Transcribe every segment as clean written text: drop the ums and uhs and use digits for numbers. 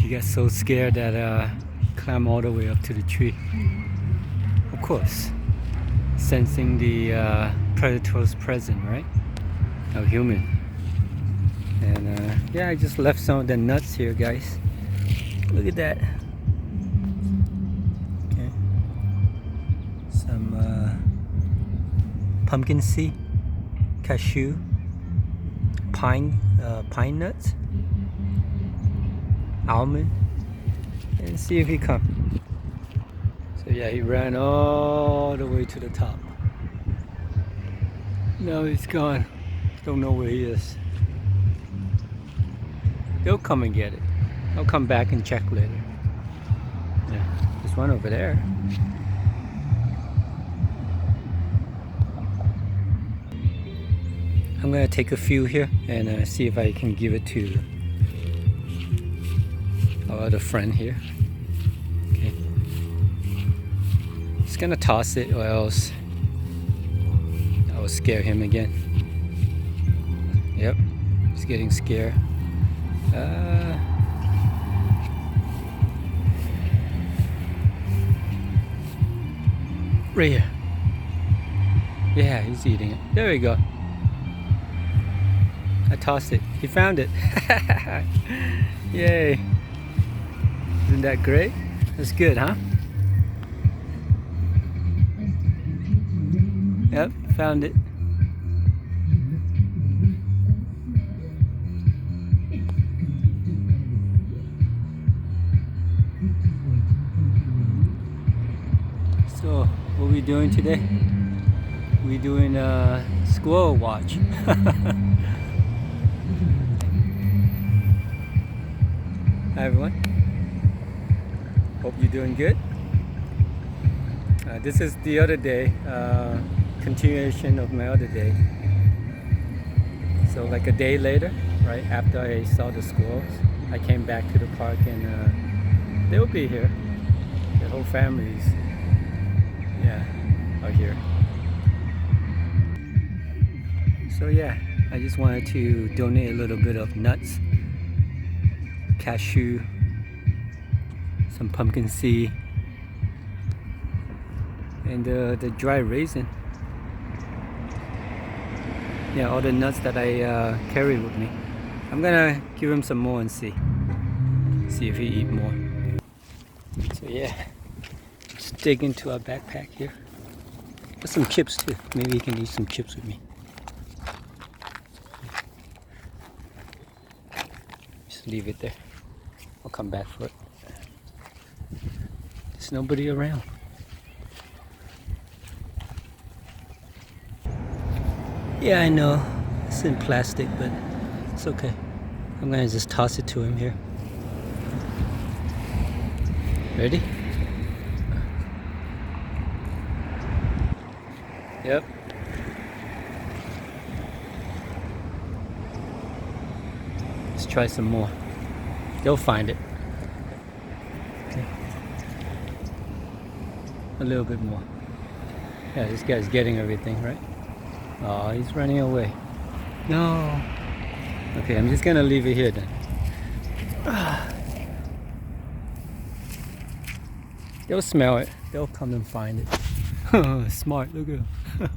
He got so scared that climbed all the way up to the tree. Of course, sensing the predator's presence, right? No human. And yeah, I just left some of the nuts here, guys. Look at that. Okay. Some pumpkin seed, cashew, pine nuts, almond, and see if he comes. So yeah, he ran all the way to the top. Now he's gone. Don't know where he is. They'll come and get it. I'll come back and check later. Yeah, there's one over there. I'm gonna take a few here and see if I can give it to our other friend here. Okay. Just gonna toss it, or else I will scare him again. Yep, he's getting scared. Right here. Yeah, he's eating it. There we go. I tossed it. He found it. Yay. Isn't that great? That's good, huh? Yep, found it. So, what are we doing today? We're doing a squirrel watch. Hi everyone. Hope you're doing good. This is the other day, continuation of my other day. So like a day later, right after I saw the squirrels, I came back to the park and they'll be here. The whole families, yeah, are here. So yeah, I just wanted to donate a little bit of nuts, cashew, some pumpkin seed, and the dry raisin. Yeah, all the nuts that I carry with me. I'm gonna give him some more and see if he eat more. So yeah, let's dig into our backpack here. Got some chips too. Maybe he can eat some chips with me. Just leave it there. I'll come back for it. There's nobody around. Yeah, I know. It's in plastic, but it's okay. I'm gonna just toss it to him here. Ready? Yep. Let's try some more. They'll find it. Okay. A little bit more. Yeah, this guy's getting everything, right? Oh, he's running away. No. Okay, I'm just gonna leave it here then. They'll smell it. They'll come and find it. Smart, look at him. Look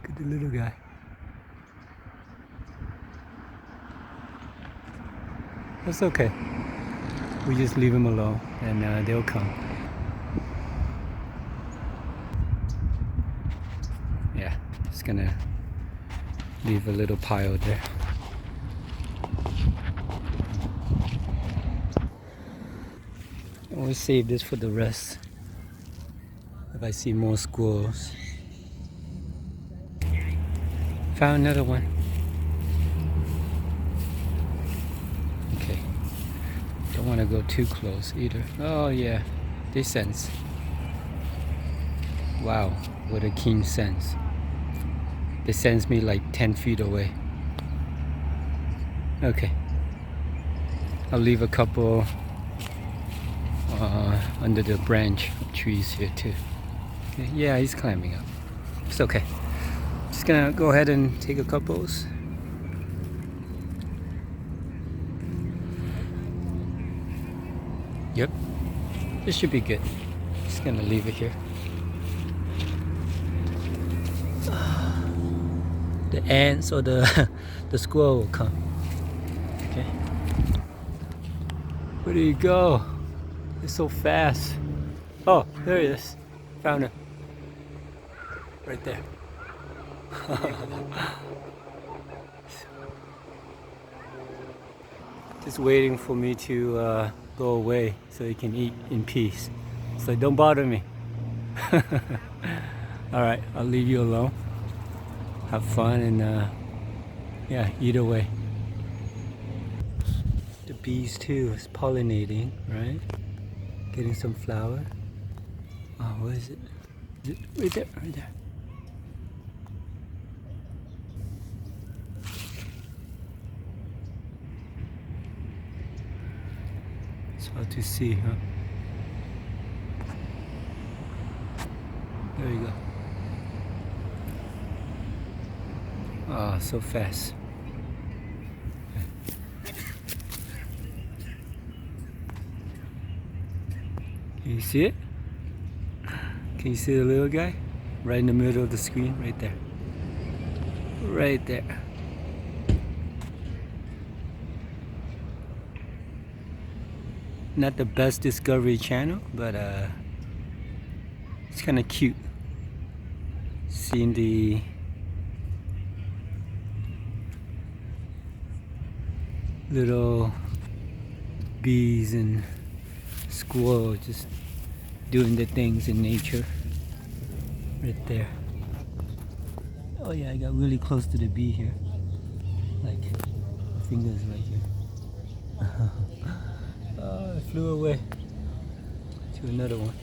at the little guy. That's okay. We just leave him alone and they'll come. Yeah, just gonna leave a little pile there. We'll save this for the rest. If I see more squirrels. Found another one. Okay. Don't want to go too close either. Oh yeah, they sense. Wow, what a keen sense. They sense me like 10 feet away. Okay. I'll leave a couple under the branch of trees here too. Okay. Yeah, he's climbing up. It's okay. Just gonna go ahead and take a couples. Yep, this should be good. Just gonna leave it here. The ants or the squirrel will come. Okay. Where do you go? It's so fast. Oh, there he is. Found him. Right there. Just waiting for me to go away so he can eat in peace. So don't bother me. Alright, I'll leave you alone. Have fun and yeah, eat away. The bees too is pollinating, right? Getting some flower. Oh, what is it? Is it right there? Right there. It's hard to see, huh? There you go. Ah, so fast. Can you see it? Can you see the little guy? Right in the middle of the screen, right there. Right there. Not the best Discovery Channel, but it's kind of cute. Seeing the little bees and squirrels just doing the things in nature. Right there. Oh yeah, I got really close to the bee here. Like, fingers right here. Oh, I flew away to another one.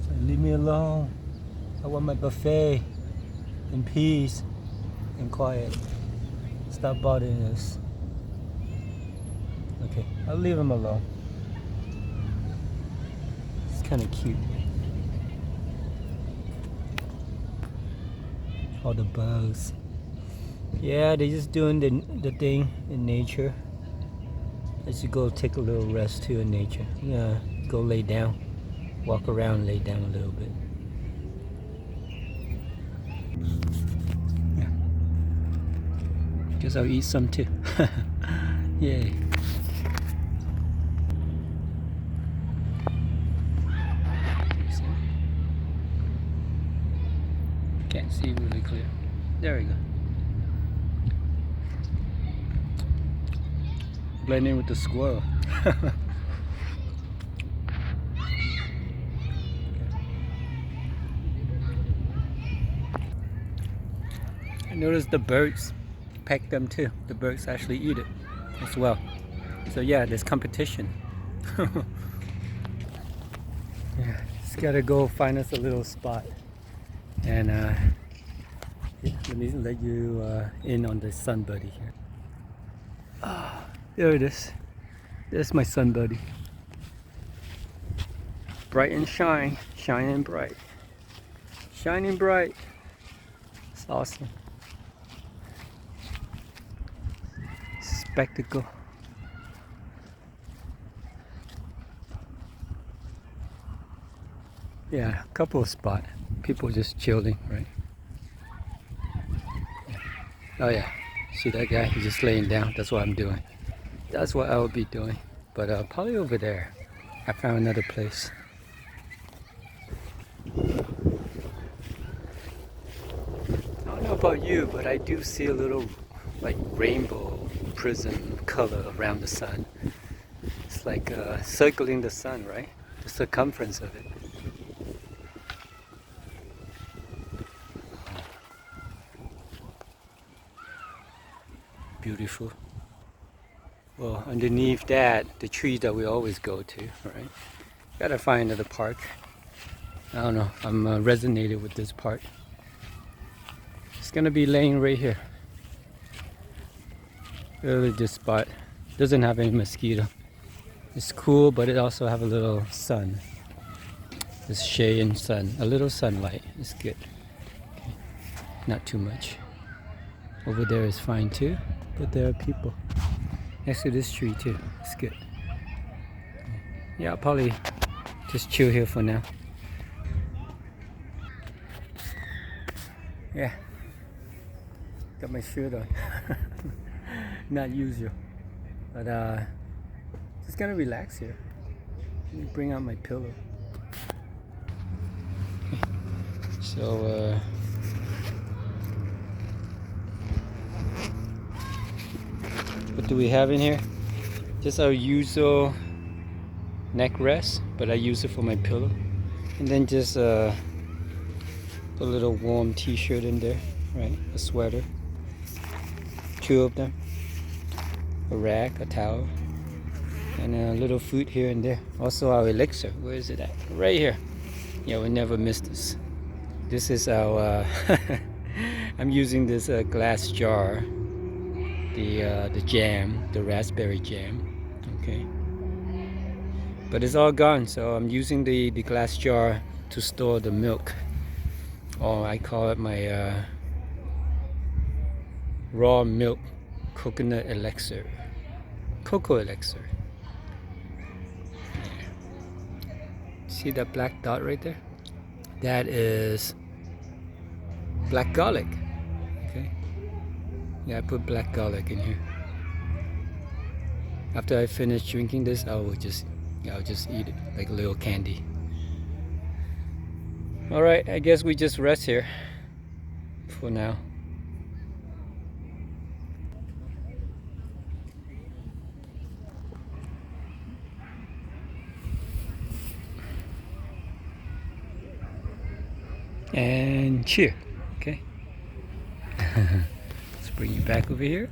So leave me alone. I want my buffet in peace and quiet. Stop bothering us. Okay, I'll leave him alone. It's kind of cute. All the bugs. Yeah, they're just doing the thing in nature. I should go take a little rest too in nature. Yeah, go lay down. Walk around, lay down a little bit. Yeah. Guess I'll eat some too. Yay. Can't see really clear. There we go. Blend in with the squirrel. I noticed the birds peck them too. The birds actually eat it as well. So yeah, there's competition. Yeah, just gotta go find us a little spot. And yeah, let me let you in on the sun buddy here. Ah. There it is. There's my sun buddy. Bright and shine. Shining bright. Shining bright. It's awesome. Spectacle. Yeah, a couple of spots. People just chilling, right? Oh yeah. See that guy? He's just laying down. That's what I'm doing. That's what I would be doing, but probably over there. I found another place. I don't know about you, but I do see a little like rainbow prism color around the sun. It's like circling the sun, right? The circumference of it. Beautiful. Well, underneath that, the trees that we always go to, right? Gotta find another park. I don't know, I'm resonated with this park. It's gonna be laying right here. Really, this spot doesn't have any mosquito. It's cool, but it also have a little sun. This shade and sun, a little sunlight is good. Okay. Not too much. Over there is fine too, but there are people next to this tree too. It's good. Yeah, I'll probably just chill here for now. Yeah, got my shirt on. Not usual, but just gonna relax here. Let me bring out my pillow. So what do we have in here? Just our usual neck rest, but I use it for my pillow. And then just a little warm t-shirt in there, right? A sweater. 2 of them. A rag, a towel, and a little food here and there. Also our elixir. Where is it at? Right here. Yeah, we never miss this. This is our I'm using this glass jar, the jam, the raspberry jam. Okay, but it's all gone, so I'm using the glass jar to store the milk, or I call it my raw milk coconut elixir, cocoa elixir. See that black dot right there? That is black garlic. Okay. Yeah, I put black garlic in here. After I finish drinking this, I'll just eat it like a little candy. All right, I guess we just rest here for now. And cheer. Okay. Let's bring you back over here.